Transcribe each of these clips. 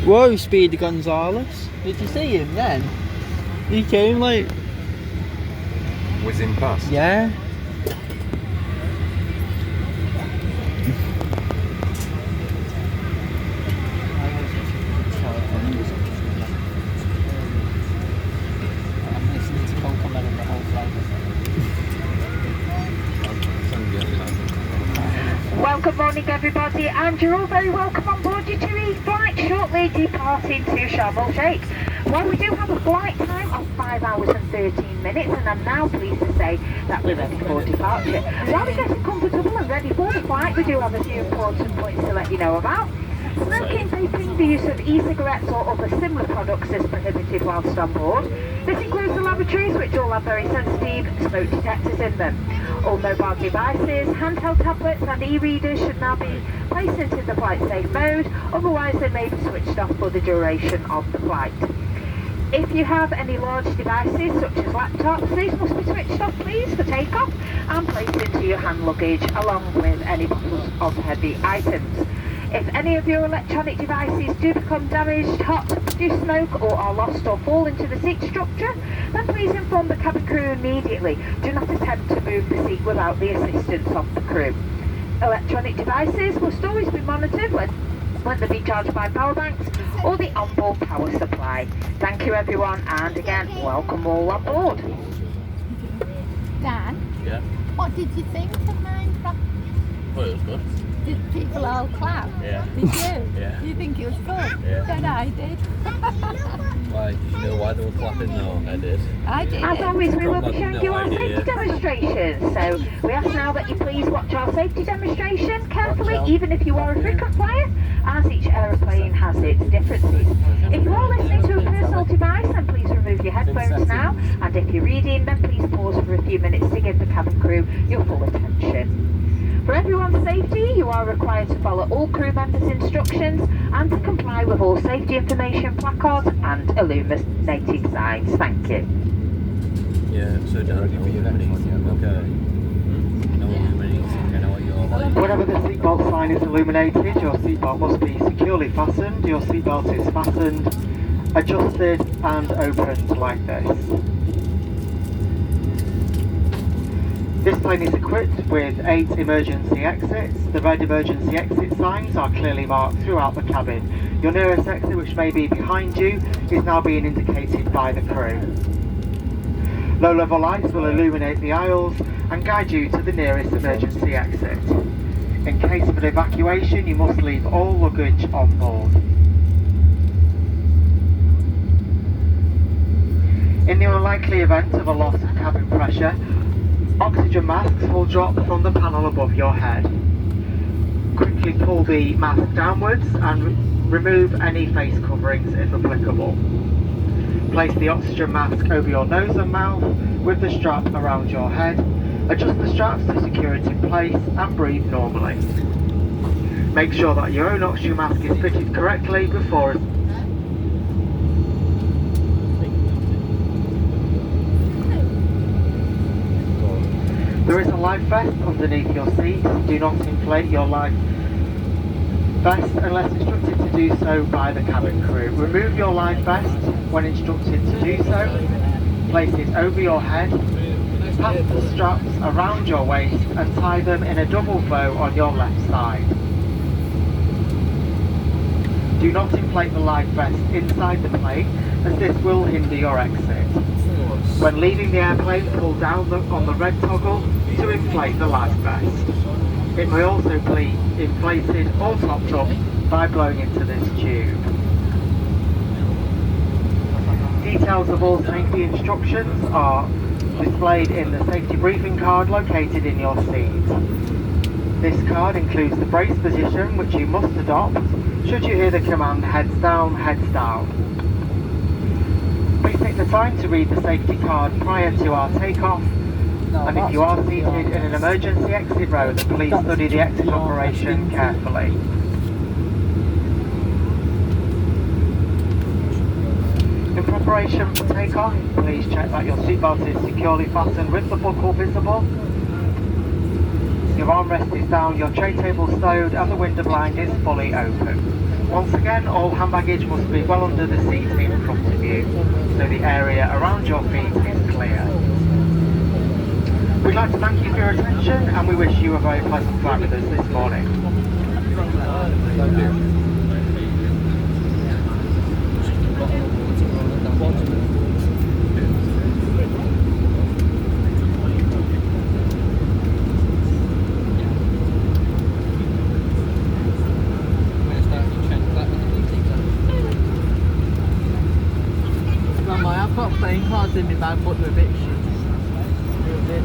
Whoa, Speedy Gonzales. Did you see him then? He came like... Whizzing past? Yeah. Well, good morning everybody, and you're all very welcome on board your TUI flight, shortly departing to Sharm el Sheikh. Well, we do have a flight time of 5 hours and 13 minutes, and I'm now pleased to say that we're ready for departure. While we're getting comfortable and ready for the flight, we do have a few important points to let you know about. Smoking, vaping, the use of e-cigarettes or other similar products is prohibited whilst on board. This includes the lavatories, which all have very sensitive smoke detectors in them. All mobile devices, handheld tablets and e-readers should now be placed into the flight safe mode, otherwise they may be switched off for the duration of the flight. If you have any large devices such as laptops, these must be switched off please for takeoff and placed into your hand luggage along with any bottles of heavy items. If any of your electronic devices do become damaged, hot, produce smoke or are lost or fall into the seat structure, then please inform the cabin crew immediately. Do not attempt to move the seat without the assistance of the crew. Electronic devices must always be monitored when they be charged by power banks or the onboard power supply. Thank you everyone, and again, welcome all on board. Dan? Yeah? What did you think of mine? Well, it was good. Did people all clap? Yeah. Did you? Yeah. Do you think it was good? Yeah. Then I did. Why? Did you know why they were clapping? No, I did. I did. As always, we will be showing No you our idea. safety demonstration. So we ask now that you please watch our safety demonstration carefully, even if you are a frequent flyer, as each aeroplane has its differences. If you are listening to a personal device, then please remove your headphones now. And if you're reading, then please pause for a few minutes to give the cabin crew your full attention. For everyone's safety, you are required to follow all crew members' instructions and to comply with all safety information placards and illuminated signs. Thank you. Yeah, so Dan, okay. No illuminating, I know what you're like. Whenever the seatbelt sign is illuminated, your seatbelt must be securely fastened. Your seatbelt is fastened, adjusted and opened like this. This plane is equipped with 8 emergency exits. The red emergency exit signs are clearly marked throughout the cabin. Your nearest exit, which may be behind you, is now being indicated by the crew. Low-level lights will illuminate the aisles and guide you to the nearest emergency exit. In case of an evacuation, you must leave all luggage on board. In the unlikely event of a loss of cabin pressure, oxygen masks will drop from the panel above your head. Quickly pull the mask downwards and remove any face coverings if applicable. Place the oxygen mask over your nose and mouth with the strap around your head. Adjust the straps to secure it in place and breathe normally. Make sure that your own oxygen mask is fitted correctly before There is a life vest underneath your seat. Do not inflate your life vest unless instructed to do so by the cabin crew. Remove your life vest when instructed to do so. Place it over your head. Pass the straps around your waist and tie them in a double bow on your left side. Do not inflate the life vest inside the plane, as this will hinder your exit. When leaving the airplane, pull down on the red toggle to inflate the life vest. It may also be inflated or topped up by blowing into this tube. Details of all safety instructions are displayed in the safety briefing card located in your seat. This card includes the brace position which you must adopt should you hear the command heads down, heads down. Please take the time to read the safety card prior to our takeoff, and if you are seated in an emergency exit row, then please study the exit operation carefully. In preparation for takeoff, please check that your seatbelt is securely fastened with the buckle visible. Your Your armrest is down, your tray table stowed, and the window blind is fully open. Once again, all hand baggage must be well under the seat in front of you, so the area around your feet is clear. We'd like to thank you for your attention, and we wish you a very pleasant flight with us this morning. Thank you. I've got playing cards in my bag, but they're a bit shit. They're a bit.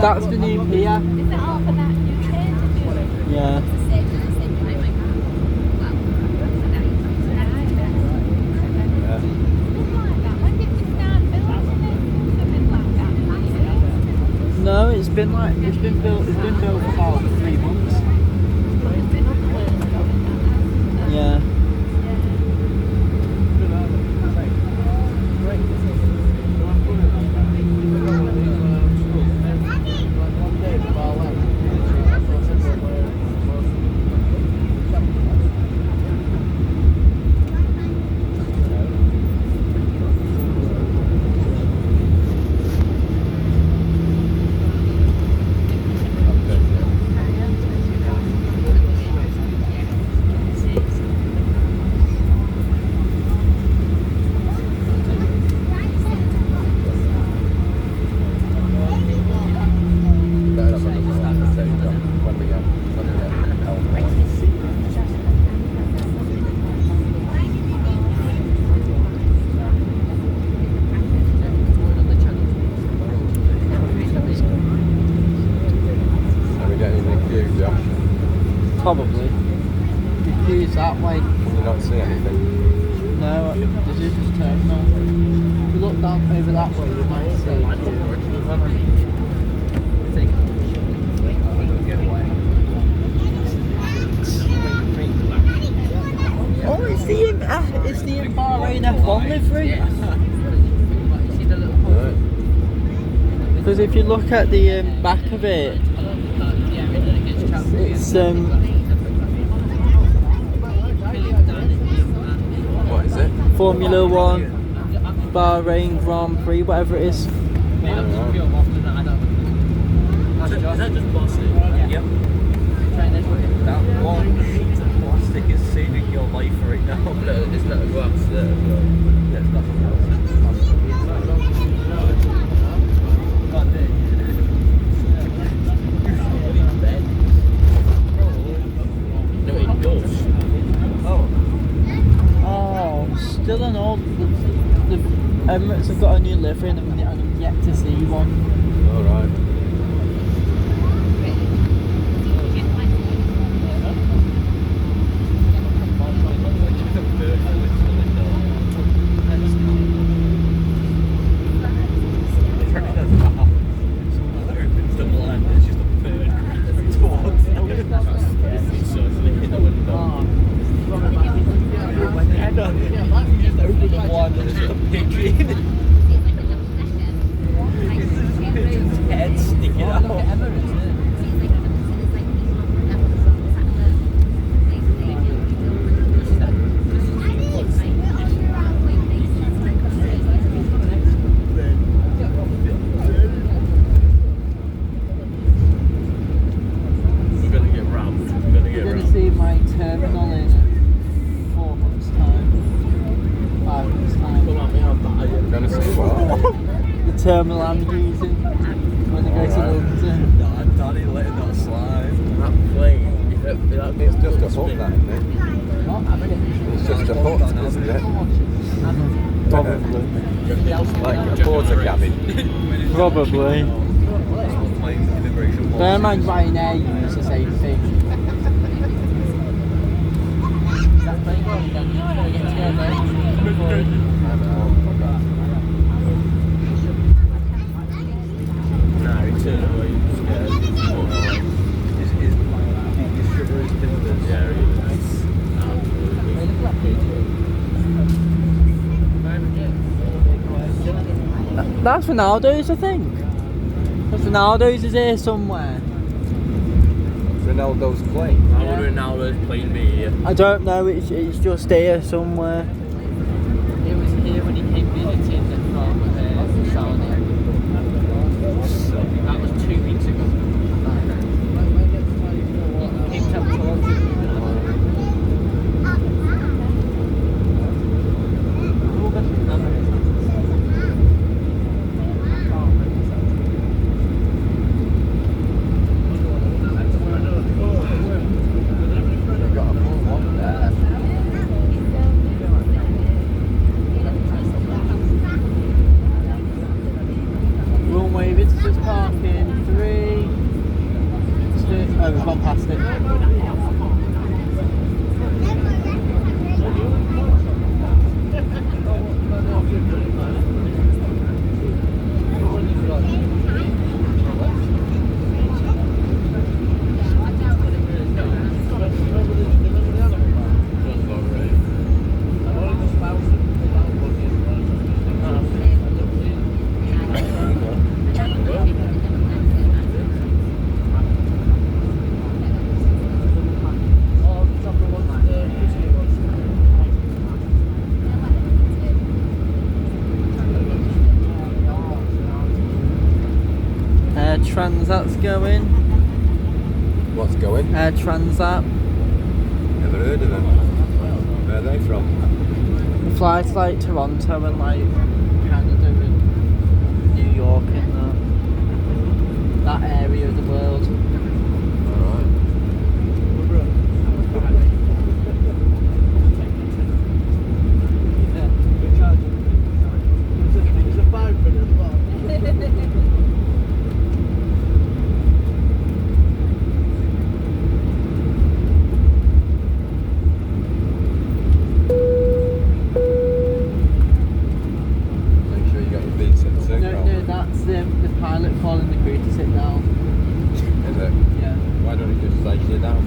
That's the new pier. Is it all for that new change? Yeah. When did you start building it? Something like that. No, it's been built for about 3 months. It's been upgraded. Yeah. Probably. The queue's that way. Can you not see anything? No, this is just terminal. If you look down over that way, you might see. Oh, it's the Bahrain F1 livery. Because if you look at the back of it, it's What is it? Formula 1, Bahrain Grand Prix, whatever it is. Is that just plastic? Yep. That one sheet of plastic is saving your life right now. No, it's not glass there. There's nothing else. No, it does. Oh, still an old. The Emirates have got a new livery and I'm yet to see one. Alright. Terminal I'm using when I go to London. No, I'm Danny letting that slide. That plane, It's just a hook, that, isn't it? What? It's just a hook, isn't it? Probably. Like a porter cabin. Probably. Bear in mind Ryanair use the same thing. That plane going down, you're going to get together. That's Ronaldo's, I think. Ronaldo's is here somewhere. Ronaldo's plane. How would Ronaldo's plane be here? I don't know, it's just here somewhere. It was here when he came visiting from Saudi. That was 2 weeks ago. He came to have a talk to me. We've gone past it. Transat's going. What's going? Air Transat. Never heard of them. Where are they from? The flights like Toronto and like Canada and New York and that area of the world. Alright. you down.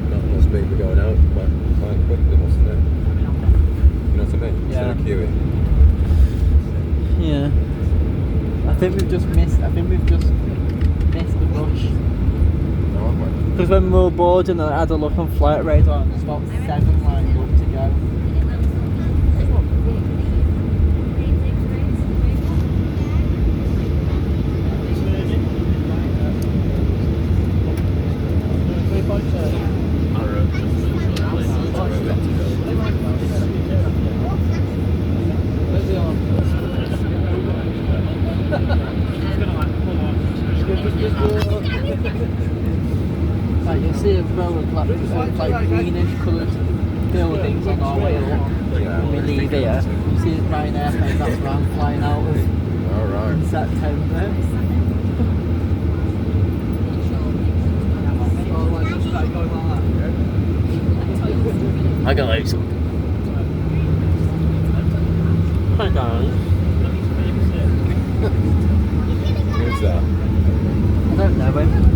Not must be we're going out quite quickly, mustn't it? You know what I mean? Yeah. Instead of queuing. Yeah. I think we've just missed the rush. No, haven't we? Because when we were boarding, I had a look on flight radar and there's about 7 lined up to go. Like you'll see a row of like greenish coloured buildings on our way up. Yeah. When we leave here, you see the Ryanair airplanes that's where I'm flying out of Alright. in September. Hi guys. Hi guys. Who's that? I don't know him.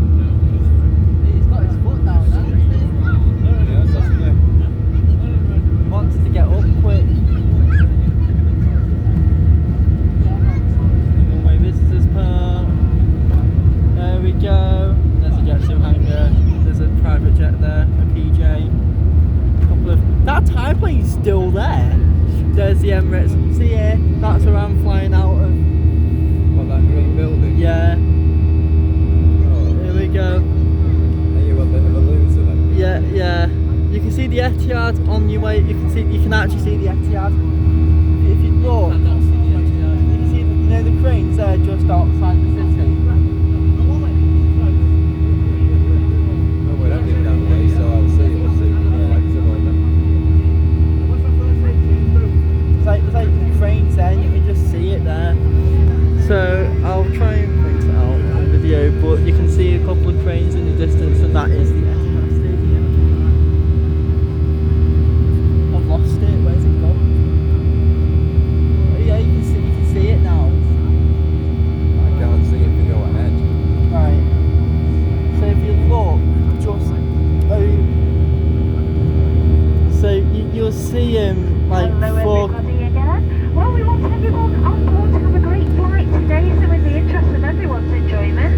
He's got his foot down, hasn't he? Yes, hasn't he? Wants to get up quick. Runway visitors park. There we go. There's a jet sim hangar. There's a private jet there, a PJ. Couple of that Thai plane's still there. There's the Emirates. See here, that's where I'm flying out of. What, that green building? Yeah. Oh, Here we go. are you a bit of a loser then? Yeah, yeah. You can see the Etihad on your way. You can actually see the Etihad. If you look, you can see the cranes there just outside the city. Oh, we're heading that way, so I'll see it. There's like cranes there, and you can just see it there. So I'll try and print it out on video, but you can see a couple of cranes in the distance, and that is the Etihad Stadium. I've lost it. Where's it gone? Oh, yeah, you can see it now. I can't see if you go ahead. Right. So if you look, just so you'll see like Hello four. everybody again. Well, we want everyone on board to have a great flight today, so in the interest of everyone's enjoyment,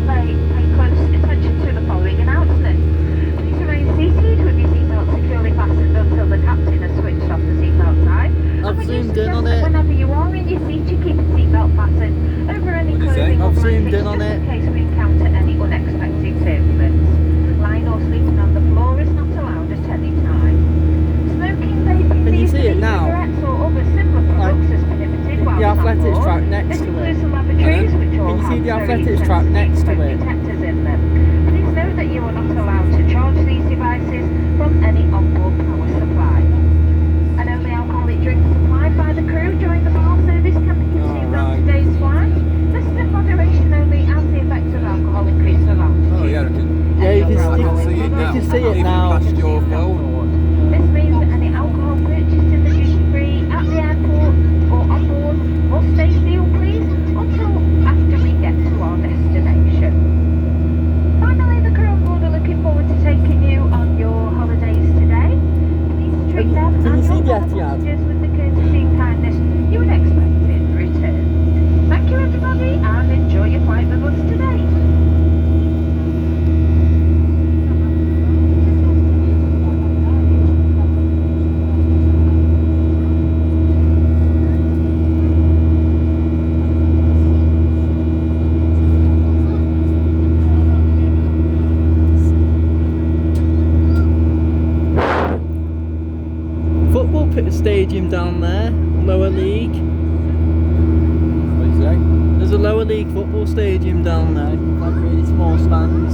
please pay close attention to the following announcement. Please remain seated with your seatbelt securely fastened until the captain has switched off the seatbelt sign. I've And we do zoomed in suggest on that it. whenever you are in your seat, you keep a seatbelt fastened over any What did he say? clothing or I've zoomed blankets in on just it. in case we encounter any unexpected turbulence. Lying or sleeping on the floor is not allowed at any time. Smoking, vaping, Can you see it e-cigarettes now? or other similar products is prohibited while The on athletics board. track next This to it. includes the lavatories, which all Can you see have the very athletics track sensitive next to smoke it? detectors in them. Please note that you are not allowed to charge these devices from any onboard power supply. And only alcoholic drinks supplied by the crew during the bar service can be consumed on Alright. today's flight. This is in moderation only as the effects of alcohol increase around Oh, yeah, I can. Yeah, you can I can see see it now. You can see it Even now. past your phone. This means that any alcohol purchased in the duty free at the airport or on board must stay sealed, please, until after we get to our destination. Finally, the crew on board are looking forward to taking you on your holidays today. Please treat them Can you and see your the fellow Etihad? passengers with the courtesy and kindness you would expect in return. Thank you, everybody, and enjoy your flight with us today. Football stadium down there, lower league. What do you say? There's a lower league football stadium down there, like really small stands.